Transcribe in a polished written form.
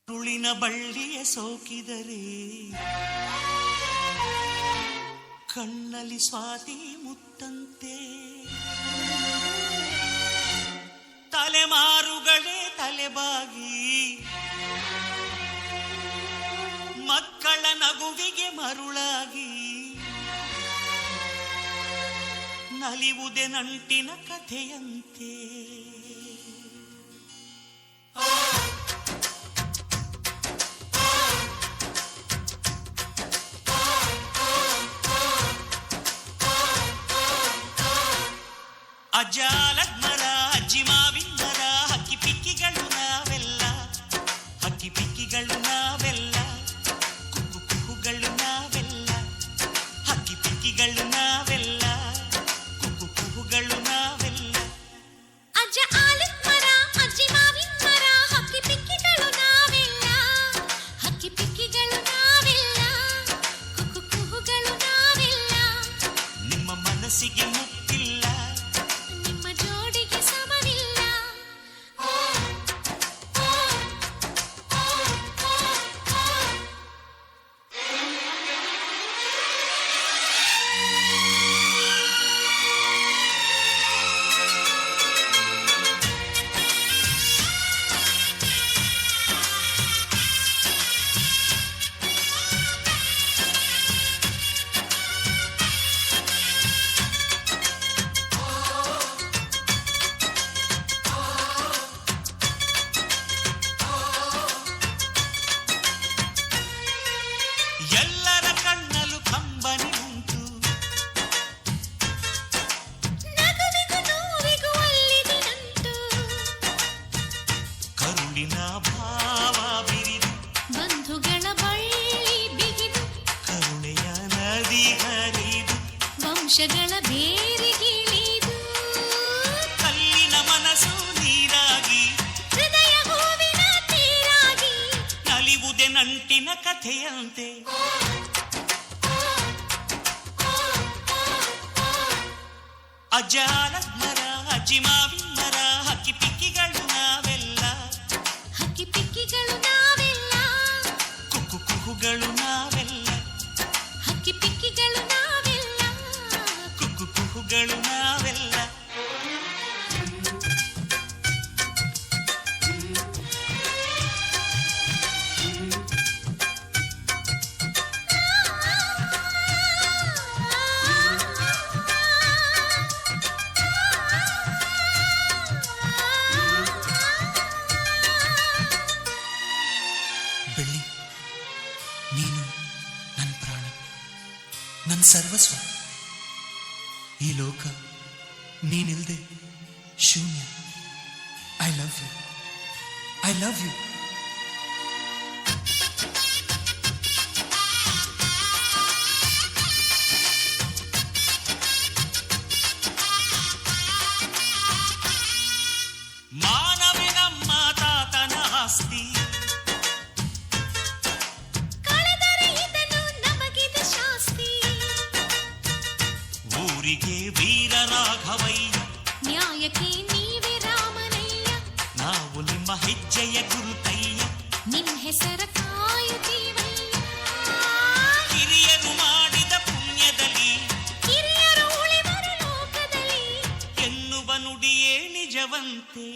ತುಳಿನ ಬಳ್ಳಿಯ ಸೋಕಿದರೆ ಕಣ್ಣಲ್ಲಿ ಸ್ವಾತಿ ಮುತ್ತಂತೆ, ತಲೆಮಾರುಗಳೇ ತಲೆಬಾಗಿ ಮಕ್ಕಳ ನಗುವಿಗೆ ಮರುಳಾಗಿ ನಲಿವುದೆ ನಂಟಿನ ಕಥೆಯಂತೆ. ಅಜ್ಜ ಆಲದ ಅಜ್ಜಿ ಮಾವಿನ ಮರ, ಹಕ್ಕಿ ಪಿಕ್ಕಿಗಳು ನಾವೆಲ್ಲ, ಹಕ್ಕಿ ಪಿಕ್ಕಿಗಳು ನಾವೆಲ್ಲ, ಕುಕ್ಕು ಕುಹುಗಳು ನಾವೆಲ್ಲ, ಹಕ್ಕಿ ಪಿಕ್ಕಿಗಳು ನಾವೆಲ್ಲ, ಕುಕ್ಕು ಕುಹುಗಳು ನಾವೆಲ್ಲ. ಅಜ್ಜ ಆಲದ ಮರ, ಅಜ್ಜಿ ಮಾವಿನ ಮರ, ಹಕ್ಕಿ ಪಿಕ್ಕಿಗಳು ನಾವೆಲ್ಲ, ಹಕ್ಕಿ ಪಿಕ್ಕಿಗಳು ನಾವೆಲ್ಲ, ಕುಕ್ಕು ಕುಹುಗಳು ನಾವೆಲ್ಲ. ನಿಮ್ಮ ಮನಸ್ಸಿಗೆ ಮುಟ್ಟಿಲ್ಲ, ಎಲ್ಲರ ಕಣ್ಣಲು ಕಂಬನಿ ಉಂಟು, ನಗುವಿಗೂ ನೋವಿಗೂ ಅಲ್ಲಿದೆ ನಂಟು, ಕರುಳಿನ ಭಾವ ಬಿರಿದು ಬಂಧುಗಳ ಬಳ್ಳಿ ಬಿಗಿದು, ಕರುಣೆಯ ನದಿ ಹರಿದು ವಂಶಗಳ ಬೇರಿಗಿಳಿದು, ಕಲ್ಲಿನ ಮನಸ್ಸು ನೀರಾಗಿ ಹೃದಯ ಹೂವಿನ ತೀರಾಗಿ ನಲಿವುದೆ ನಂಟಿನ ಕಥೆಯಂತೆ. ಅಜ್ಜ ಆಲದ ಮರ, ಅಜ್ಜಿ ಮಾವಿನ ಮರ, ಹಕ್ಕಿ ಪಿಕ್ಕಿಗಳು ನಾವೆಲ್ಲ, ಹಕ್ಕಿ ಪಿಕ್ಕಿಗಳು ನಾವೆಲ್ಲ, ಕುಕ್ಕು ಕುಹುಗಳು ನಾವೆಲ್ಲ, ಹಕ್ಕಿ ಪಿಕ್ಕಿಗಳು ನಾವೆಲ್ಲ, ಕುಕ್ಕು ಕುಹುಗಳು ನಾವೆಲ್ಲ. ಬೆಳ್ಳಿ, ನೀನು ನನ್ನ ಪ್ರಾಣ, ನನ್ನ ಸರ್ವಸ್ವ. ಈ ಲೋಕ ನೀನಿಲ್ದೆ ಶೂನ್ಯ. I love you, I love you. ಮಾನವೇ ನಮ್ಮ ತಾತನ ಆಸ್ತಿ, ಕಳೆದರೆ ಇದನ್ನು ನಮಗಿದು ಶಾಸ್ತಿ. ಊರಿಗೆ ವೀರ ರಾಘವಯ್ಯ, ನ್ಯಾಯಕ್ಕೆ ನೀವೇ ರಾಮನಯ್ಯ, ನಾವು ನಿಮ್ಮ ಹೆಜ್ಜೆಯ ಗುರುತಯ್ಯ, ನಿಮ್ ಹೆಸರ ಕಾಯುತ್ತೀವಯ್ಯ. ಹಿರಿಯರು ಮಾಡಿದ ಪುಣ್ಯದಲ್ಲಿ ಹಿರಿಯರು ಉಳಿವರು ಲೋಕದಲ್ಲಿ ಎನ್ನುವ ನುಡಿಯೇ ನಿಜವಂತೆ.